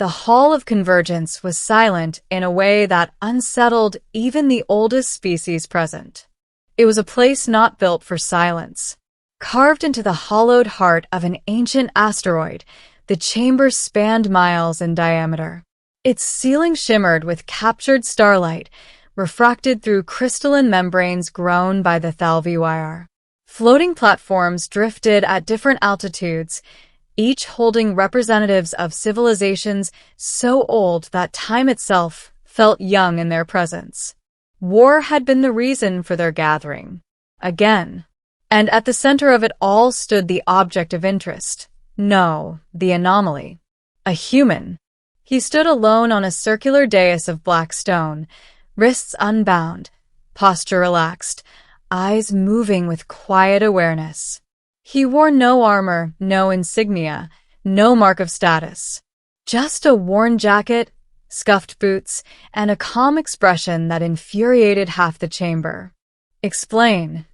The Hall of Convergence was silent in a way that unsettled even the oldest species present. It was a place not built for silence. Carved into the hollowed heart of an ancient asteroid, the chamber spanned miles in diameter. Its ceiling shimmered with captured starlight, refracted through crystalline membranes grown by the Thalvi wire. Floating platforms drifted at different altitudes, each holding representatives of civilizations so old that time itself felt young in their presence. War had been the reason for their gathering. Again. And at the center of it all stood the object of interest. No, the anomaly. A human. He stood alone on a circular dais of black stone, wrists unbound, posture relaxed, eyes moving with quiet awareness. He wore no armor, no insignia, no mark of status. Just a worn jacket, scuffed boots, and a calm expression that infuriated half the chamber. "Explain,"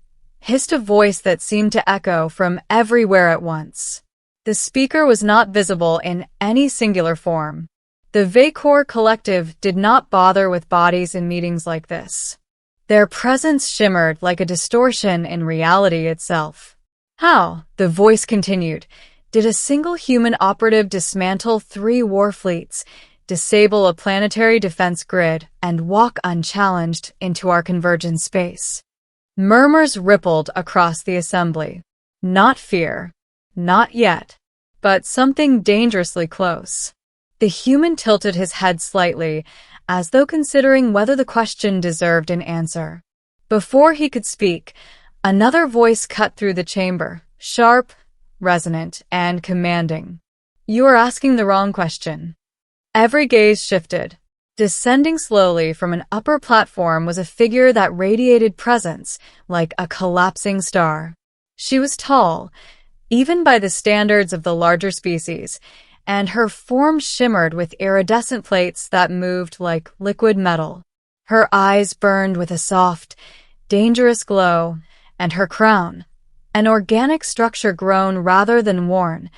hissed a voice that seemed to echo from everywhere at once. The speaker was not visible in any singular form. The Vacor Collective did not bother with bodies in meetings like this. Their presence shimmered like a distortion in reality itself. "How," the voice continued, "did a single human operative dismantle 3 war fleets, disable a planetary defense grid, and walk unchallenged into our convergence space?" Murmurs rippled across the assembly. Not fear. Not yet. But something dangerously close. The human tilted his head slightly, as though considering whether the question deserved an answer. Before he could speak, another voice cut through the chamber, sharp, resonant, and commanding. "You are asking the wrong question." Every gaze shifted. Descending slowly from an upper platform was a figure that radiated presence like a collapsing star. She was tall, even by the standards of the larger species, and her form shimmered with iridescent plates that moved like liquid metal. Her eyes burned with a soft, dangerous glow, and her crown, an organic structure grown rather than worn,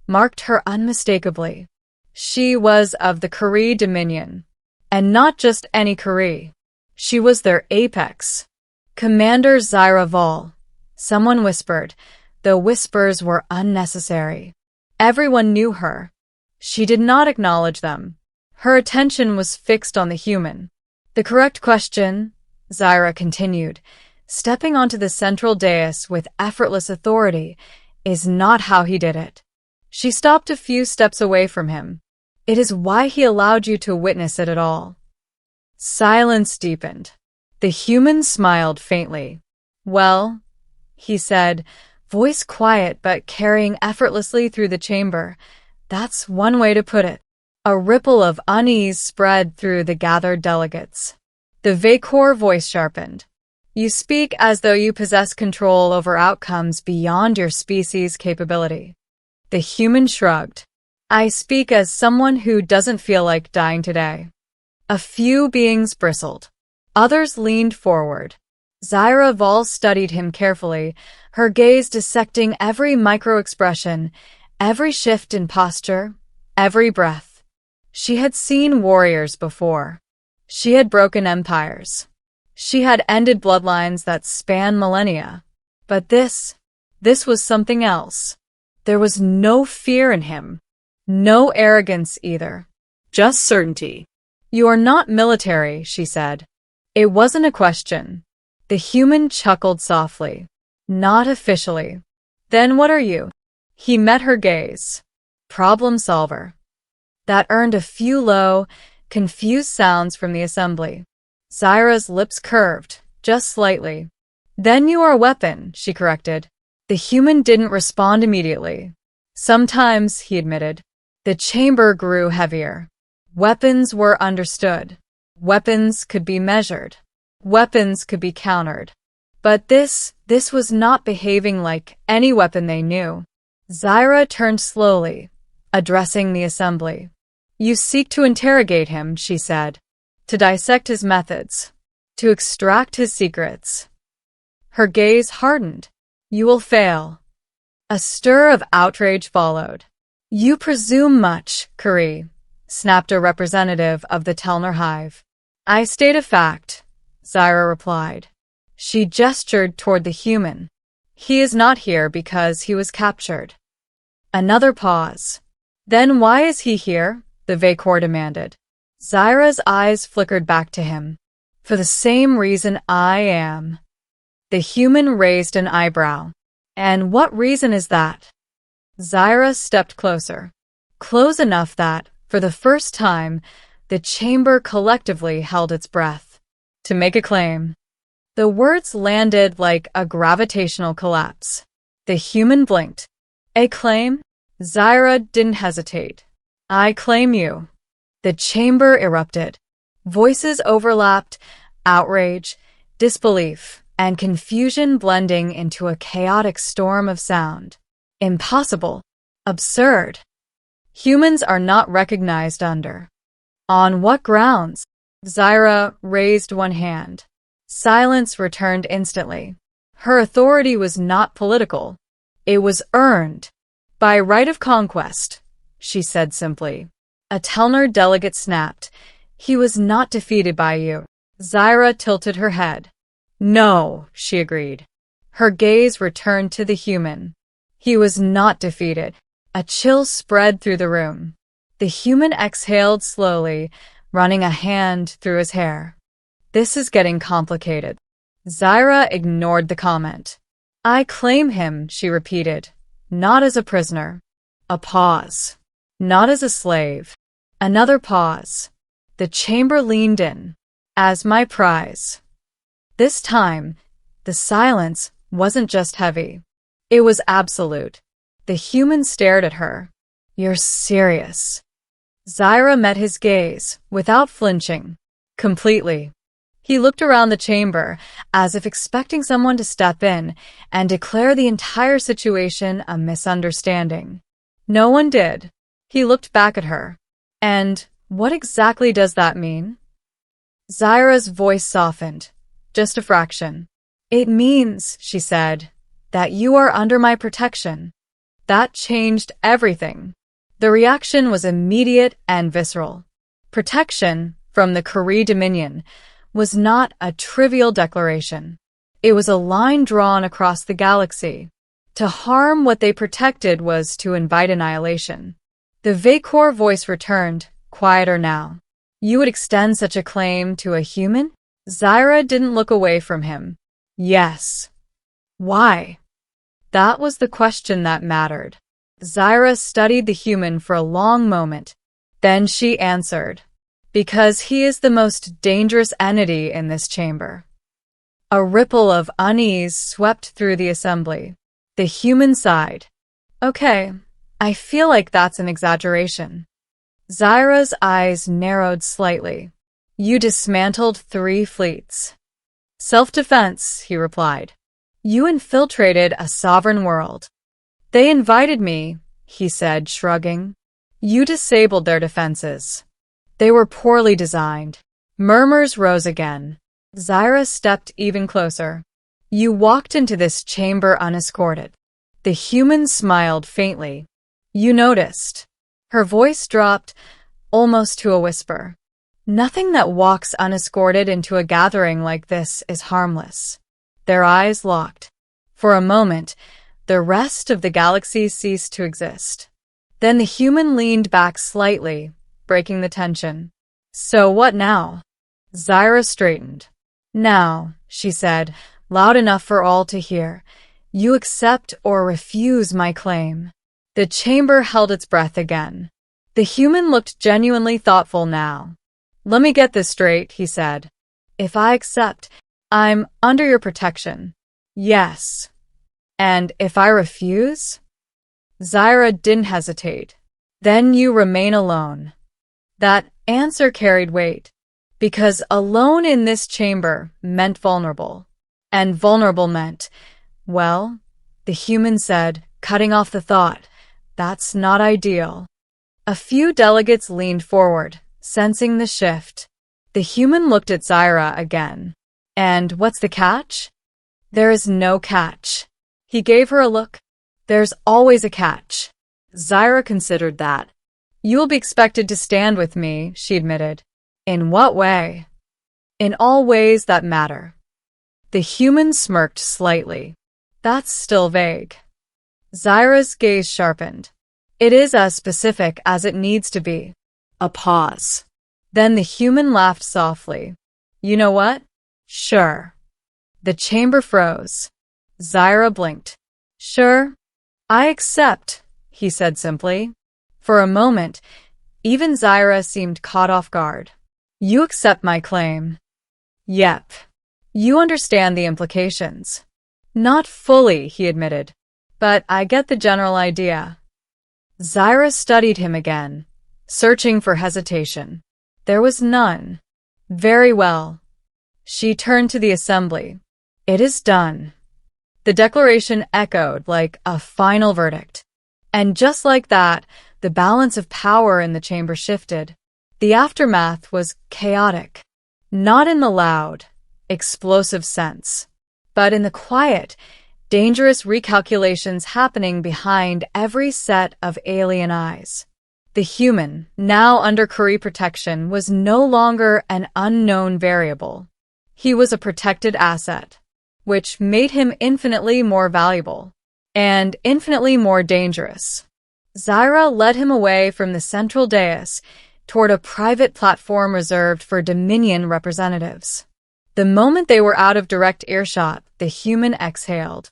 marked her unmistakably. She was of the Kari Dominion, and not just any Kari. She was their apex. Commander Zyra Vol, someone whispered, though whispers were unnecessary. Everyone knew her. She did not acknowledge them. Her attention was fixed on the human. "The correct question," Zyra continued, stepping onto the central dais with effortless authority, "is not how he did it." She stopped a few steps away from him. "It is why he allowed you to witness it at all." Silence deepened. The human smiled faintly. "Well," he said, voice quiet but carrying effortlessly through the chamber, "that's one way to put it." A ripple of unease spread through the gathered delegates. The Vacor voice sharpened. "You speak as though you possess control over outcomes beyond your species' capability." The human shrugged. "I speak as someone who doesn't feel like dying today." A few beings bristled. Others leaned forward. Zyra Vol studied him carefully, her gaze dissecting every micro-expression, every shift in posture, every breath. She had seen warriors before. She had broken empires. She had ended bloodlines that span millennia. But this was something else. There was no fear in him. No arrogance either. Just certainty. "You are not military," she said. It wasn't a question. The human chuckled softly. "Not officially." "Then what are you?" He met her gaze. "Problem solver." That earned a few low, confused sounds from the assembly. Zyra's lips curved, just slightly. "Then you are a weapon," she corrected. The human didn't respond immediately. "Sometimes," he admitted. The chamber grew heavier. Weapons were understood. Weapons could be measured. Weapons could be countered. But this was not behaving like any weapon they knew. Zyra turned slowly, addressing the assembly. "You seek to interrogate him," she said. "To dissect his methods. To extract his secrets." Her gaze hardened. "You will fail." A stir of outrage followed. "You presume much, Kari," snapped a representative of the Telner hive. I state a fact, Zyra replied. She gestured toward the human. He is not here because he was captured. Another pause. Then why is he here? The Vacor demanded. Zyra's eyes flickered back to him. For the same reason I am. The human raised an eyebrow. And what reason is that? Zyra stepped closer. Close enough that, for the first time, the chamber collectively held its breath. To make a claim. The words landed like a gravitational collapse. The human blinked. A claim? Zyra didn't hesitate. I claim you. The chamber erupted. Voices overlapped, outrage, disbelief, and confusion blending into a chaotic storm of sound. Impossible. Absurd. Humans are not recognized under. On what grounds? Zyra raised one hand. Silence returned instantly. Her authority was not political. It was earned. By right of conquest, she said simply. A Telner delegate snapped. He was not defeated by you. Zyra tilted her head. No, she agreed. Her gaze returned to the human. He was not defeated. A chill spread through the room. The human exhaled slowly, running a hand through his hair. This is getting complicated. Zyra ignored the comment. I claim him, she repeated. Not as a prisoner. A pause. Not as a slave. Another pause. The chamber leaned in. As my prize. This time, the silence wasn't just heavy. It was absolute. The human stared at her. You're serious. Zyra met his gaze, without flinching. Completely. He looked around the chamber, as if expecting someone to step in and declare the entire situation a misunderstanding. No one did. He looked back at her. And what exactly does that mean? Zyra's voice softened. Just a fraction. It means, she said, that you are under my protection. That changed everything. The reaction was immediate and visceral. Protection, from the Kari Dominion, was not a trivial declaration. It was a line drawn across the galaxy. To harm what they protected was to invite annihilation. The Vacor voice returned, quieter now. You would extend such a claim to a human? Zyra didn't look away from him. Yes. Why? That was the question that mattered. Zyra studied the human for a long moment. Then she answered. Because he is the most dangerous entity in this chamber. A ripple of unease swept through the assembly. The human sighed. Okay, I feel like that's an exaggeration. Zyra's eyes narrowed slightly. You dismantled 3 fleets. Self-defense, he replied. You infiltrated a sovereign world. They invited me, he said, shrugging. You disabled their defenses. They were poorly designed. Murmurs rose again. Zyra stepped even closer. You walked into this chamber unescorted. The human smiled faintly. You noticed. Her voice dropped, almost to a whisper. Nothing that walks unescorted into a gathering like this is harmless. Their eyes locked. For a moment, the rest of the galaxy ceased to exist. Then the human leaned back slightly, breaking the tension. So what now? Zyra straightened. Now, she said, loud enough for all to hear, you accept or refuse my claim. The chamber held its breath again. The human looked genuinely thoughtful now. Let me get this straight, he said. If I accept, I'm under your protection. Yes. And if I refuse? Zyra didn't hesitate. Then you remain alone. That answer carried weight, because alone in this chamber meant vulnerable. And vulnerable meant, well, the human said, cutting off the thought, that's not ideal. A few delegates leaned forward, sensing the shift. The human looked at Zyra again. And what's the catch? There is no catch. He gave her a look. There's always a catch. Zyra considered that. You will be expected to stand with me, she admitted. In what way? In all ways that matter. The human smirked slightly. That's still vague. Zyra's gaze sharpened. It is as specific as it needs to be. A pause. Then the human laughed softly. You know what? Sure. The chamber froze. Zyra blinked. Sure. I accept, he said simply. For a moment, even Zyra seemed caught off guard. You accept my claim. Yep. You understand the implications. Not fully, he admitted, but I get the general idea. Zyra studied him again, searching for hesitation. There was none. Very well. She turned to the assembly. It is done. The declaration echoed like a final verdict. And just like that, the balance of power in the chamber shifted. The aftermath was chaotic, not in the loud, explosive sense, but in the quiet, dangerous recalculations happening behind every set of alien eyes. The human, now under Curie protection, was no longer an unknown variable. He was a protected asset, which made him infinitely more valuable and infinitely more dangerous. Zyra led him away from the central dais toward a private platform reserved for Dominion representatives. The moment they were out of direct earshot, the human exhaled.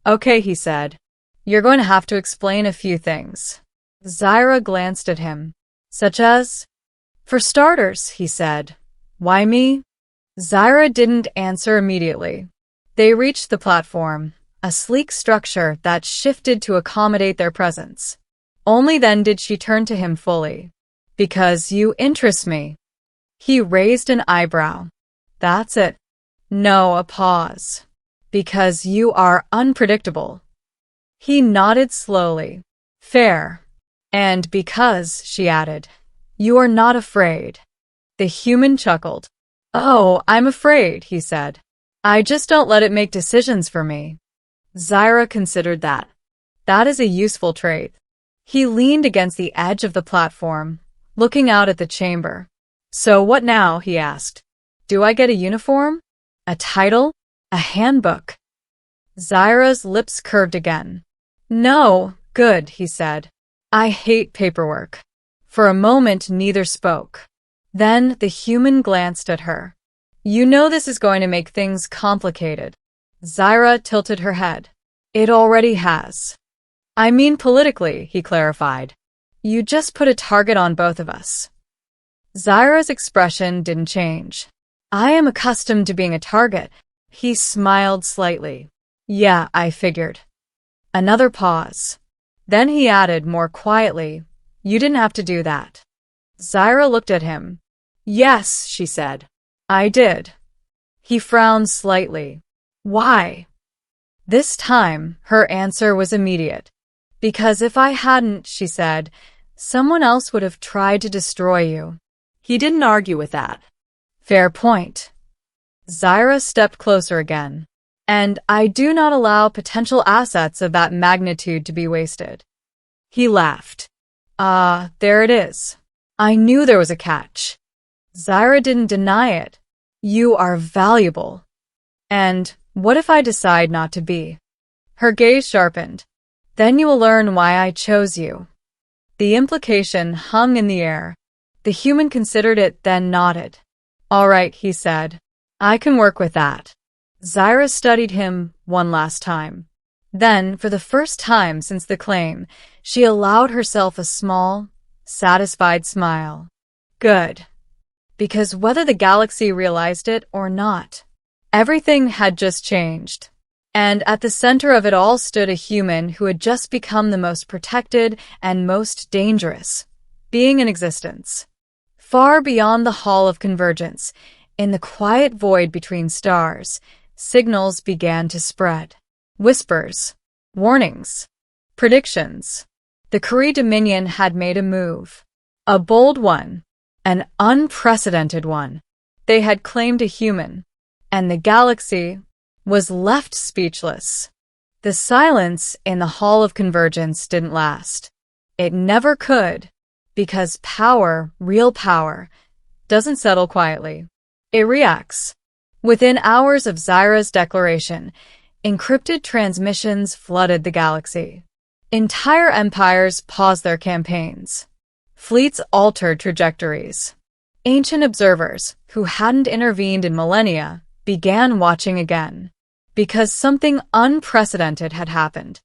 Okay, he said. You're going to have to explain a few things. Zyra glanced at him. Such as? For starters, he said. Why me? Zyra didn't answer immediately. They reached the platform, a sleek structure that shifted to accommodate their presence. Only then did she turn to him fully. Because you interest me. He raised an eyebrow. That's it. No, a pause. Because you are unpredictable. He nodded slowly. Fair. And because, she added, you are not afraid. The human chuckled. Oh, I'm afraid, he said. I just don't let it make decisions for me. Zyra considered that. That is a useful trait. He leaned against the edge of the platform, looking out at the chamber. So what now, he asked. Do I get a uniform? A title? A handbook? Zyra's lips curved again. No, good, he said. I hate paperwork. For a moment, neither spoke. Then the human glanced at her. You know this is going to make things complicated. Zyra tilted her head. It already has. I mean politically, he clarified. You just put a target on both of us. Zyra's expression didn't change. I am accustomed to being a target. He smiled slightly. Yeah, I figured. Another pause. Then he added more quietly, you didn't have to do that. Zyra looked at him. Yes, she said. I did. He frowned slightly. Why? This time, her answer was immediate. Because if I hadn't, she said, someone else would have tried to destroy you. He didn't argue with that. Fair point. Zyra stepped closer again. And I do not allow potential assets of that magnitude to be wasted. He laughed. There it is. I knew there was a catch. Zyra didn't deny it. You are valuable. And what if I decide not to be? Her gaze sharpened. Then you will learn why I chose you. The implication hung in the air. The human considered it, then nodded. All right, he said. I can work with that. Zyra studied him one last time. Then, for the first time since the claim, she allowed herself a small, satisfied smile. Good. Because whether the galaxy realized it or not, everything had just changed. And at the center of it all stood a human who had just become the most protected and most dangerous being in existence. Far beyond the Hall of Convergence, in the quiet void between stars, signals began to spread. Whispers, warnings, predictions. The Curie Dominion had made a move. A bold one, an unprecedented one. They had claimed a human, and the galaxy was left speechless. The silence in the Hall of Convergence didn't last. It never could, Because power, real power, doesn't settle quietly. It reacts. Within hours of Zyra's declaration, encrypted transmissions flooded the galaxy. Entire empires paused their campaigns. Fleets altered trajectories. Ancient observers, who hadn't intervened in millennia, began watching again. Because something unprecedented had happened.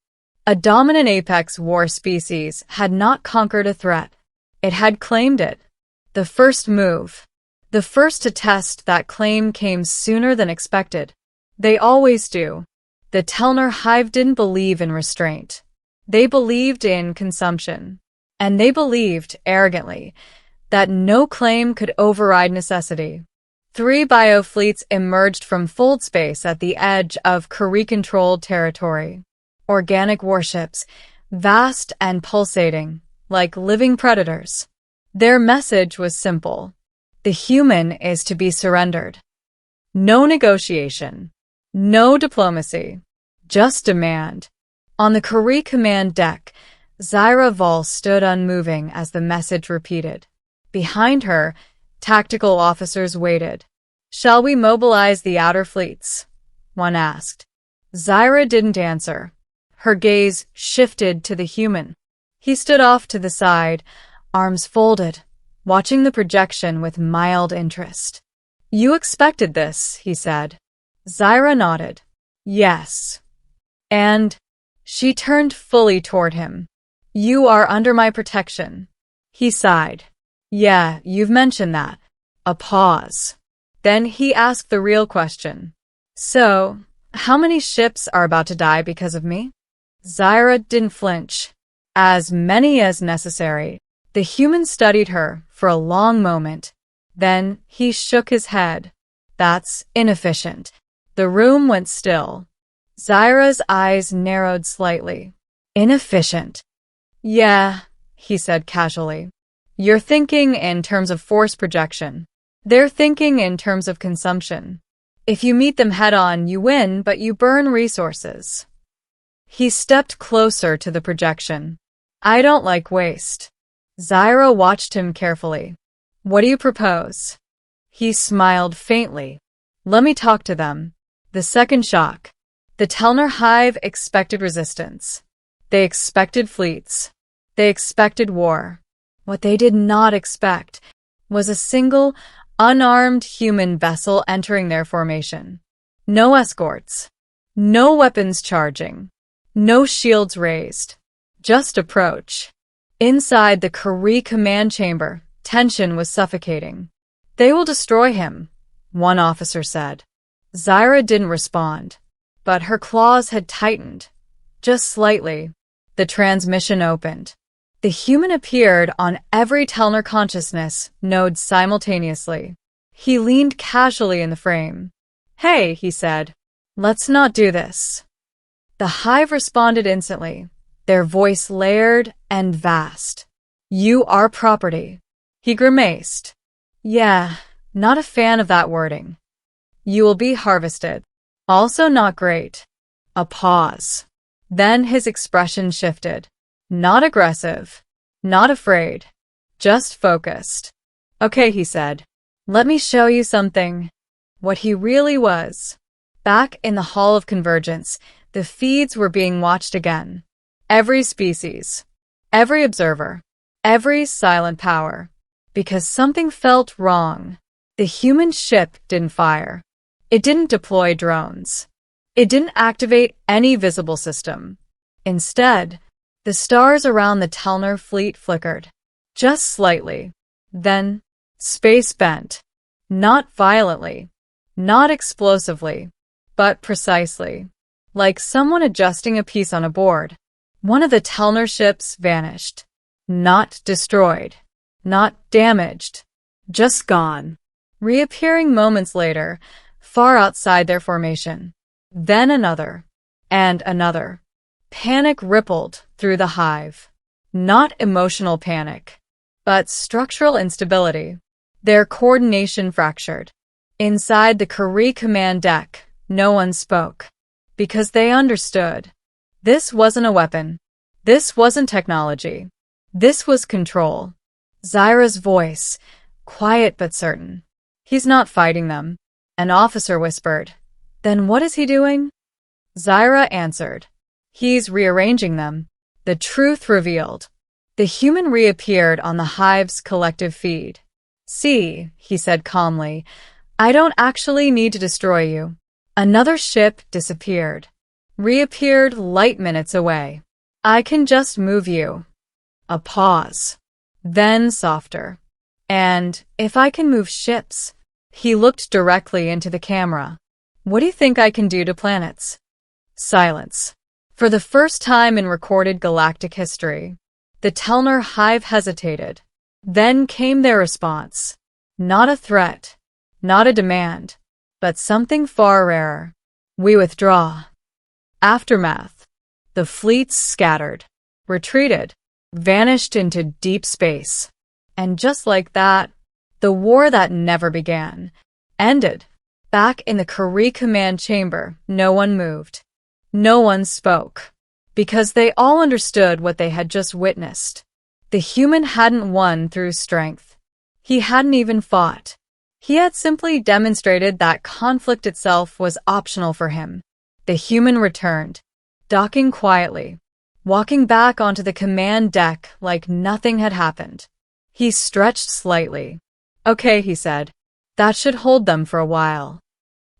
A dominant apex war species had not conquered a threat. It had claimed it. The first move. The first to test that claim came sooner than expected. They always do. The Telner hive didn't believe in restraint. They believed in consumption. And they believed, arrogantly, that no claim could override necessity. 3 biofleets emerged from fold space at the edge of Kari-controlled territory. Organic warships, vast and pulsating, like living predators. Their message was simple. The human is to be surrendered. No negotiation. No diplomacy. Just demand. On the Kari command deck, Zyra Vol stood unmoving as the message repeated. Behind her, tactical officers waited. "Shall we mobilize the outer fleets?" one asked. Zyra didn't answer. Her gaze shifted to the human. He stood off to the side, arms folded, watching the projection with mild interest. "You expected this," he said. Zyra nodded. "Yes." And she turned fully toward him. "You are under my protection." He sighed. "Yeah, you've mentioned that." A pause. Then he asked the real question. "So, how many ships are about to die because of me?" Zyra didn't flinch. "As many as necessary." The human studied her for a long moment. Then he shook his head. "That's inefficient." The room went still. Zyra's eyes narrowed slightly. "Inefficient?" "Yeah," he said casually. "You're thinking in terms of force projection. They're thinking in terms of consumption. If you meet them head-on, you win, but you burn resources." He stepped closer to the projection. "I don't like waste." Zyra watched him carefully. "What do you propose?" He smiled faintly. "Let me talk to them." The second shock. The Telner hive expected resistance. They expected fleets. They expected war. What they did not expect was a single, unarmed human vessel entering their formation. No escorts. No weapons charging. No shields raised. Just approach. Inside the Kari command chamber, tension was suffocating. "They will destroy him," one officer said. Zyra didn't respond, but her claws had tightened, just slightly. The transmission opened. The human appeared on every Telner consciousness node simultaneously. He leaned casually in the frame. "Hey," he said. "Let's not do this." The hive responded instantly, their voice layered and vast. "You are property." He grimaced. "Yeah, not a fan of that wording." "You will be harvested." "Also not great." A pause. Then his expression shifted. Not aggressive. Not afraid. Just focused. "Okay," he said. "Let me show you something." What he really was. Back in the Hall of Convergence, the feeds were being watched again. Every species. Every observer. Every silent power. Because something felt wrong. The human ship didn't fire. It didn't deploy drones. It didn't activate any visible system. Instead, the stars around the Telner fleet flickered. Just slightly. Then, space bent. Not violently. Not explosively. But precisely. Like someone adjusting a piece on a board. One of the Telner ships vanished. Not destroyed. Not damaged. Just gone. Reappearing moments later, far outside their formation. Then another. And another. Panic rippled through the hive. Not emotional panic, but structural instability. Their coordination fractured. Inside the Kari command deck, no one spoke. Because they understood. This wasn't a weapon. This wasn't technology. This was control. Zyra's voice, quiet but certain. He's not fighting them. An officer whispered. Then what is he doing? Zyra answered. He's rearranging them. The truth revealed. The human reappeared on the hive's collective feed. See, he said calmly, I don't actually need to destroy you. Another ship disappeared. Reappeared light minutes away. I can just move you. A pause. Then softer. And if I can move ships? He looked directly into the camera. What do you think I can do to planets? Silence. For the first time in recorded galactic history, the Telnor hive hesitated. Then came their response. Not a threat, not a demand, but something far rarer. We withdraw. Aftermath. The fleets scattered, retreated, vanished into deep space. And just like that, the war that never began ended. Back in the Kari command chamber, no one moved. No one spoke. Because they all understood what they had just witnessed. The human hadn't won through strength. He hadn't even fought. He had simply demonstrated that conflict itself was optional for him. The human returned, docking quietly, walking back onto the command deck like nothing had happened. He stretched slightly. Okay, he said. That should hold them for a while.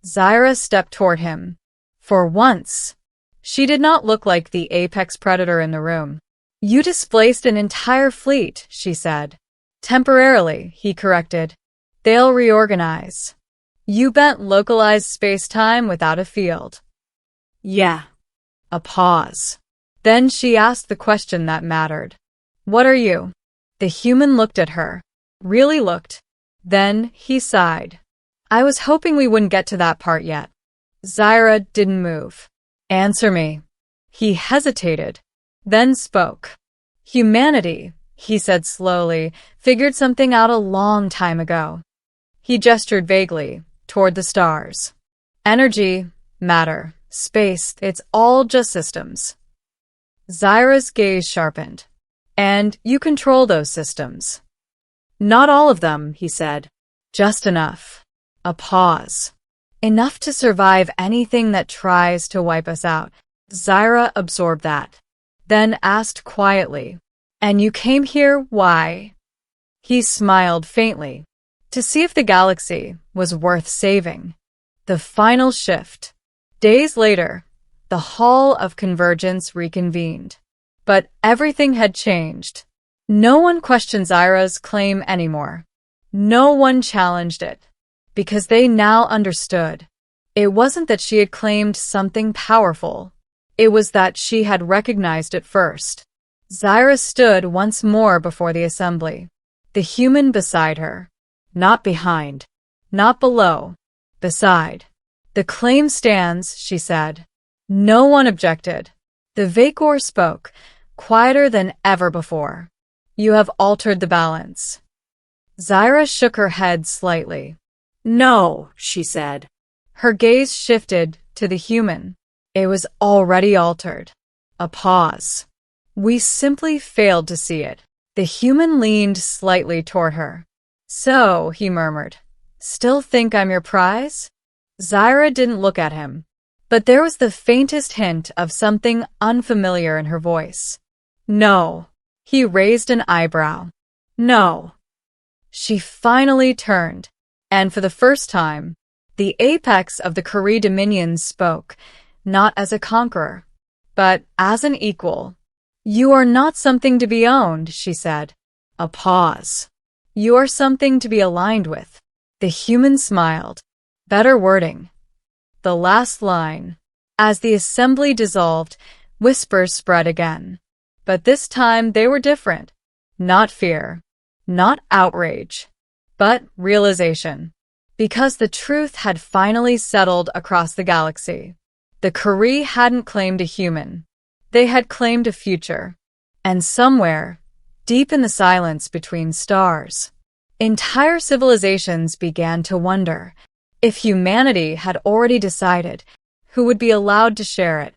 Zyra stepped toward him. For once, she did not look like the apex predator in the room. You displaced an entire fleet, she said. Temporarily, he corrected. They'll reorganize. You bent localized space-time without a field. Yeah. A pause. Then she asked the question that mattered. What are you? The human looked at her. Really looked. Then he sighed. I was hoping we wouldn't get to that part yet. Zyra didn't move. Answer me. He hesitated, then spoke. Humanity, he said slowly, figured something out a long time ago. He gestured vaguely toward the stars. Energy, matter, space, it's all just systems. Zyra's gaze sharpened. And you control those systems. Not all of them, he said. Just enough. A pause. Enough to survive anything that tries to wipe us out. Zyra absorbed that. Then asked quietly, And you came here, why? He smiled faintly. To see if the galaxy was worth saving. The final shift. Days later, the Hall of Convergence reconvened. But everything had changed. No one questioned Zyra's claim anymore. No one challenged it. Because they now understood. It wasn't that she had claimed something powerful. It was that she had recognized it first. Zyra stood once more before the assembly. The human beside her. Not behind. Not below. Beside. The claim stands, she said. No one objected. The Vakor spoke, quieter than ever before. You have altered the balance. Zyra shook her head slightly. No, she said. Her gaze shifted to the human. It was already altered. A pause. We simply failed to see it. The human leaned slightly toward her. So, he murmured, still think I'm your prize? Zyra didn't look at him, but there was the faintest hint of something unfamiliar in her voice. No. He raised an eyebrow. No. She finally turned. And for the first time, the apex of the Kari dominions spoke, not as a conqueror, but as an equal. You are not something to be owned, she said. A pause. You are something to be aligned with. The human smiled. Better wording. The last line. As the assembly dissolved, whispers spread again. But this time they were different. Not fear. Not outrage. But realization. Because the truth had finally settled across the galaxy. The Kari hadn't claimed a human. They had claimed a future. And somewhere, deep in the silence between stars, entire civilizations began to wonder if humanity had already decided who would be allowed to share it.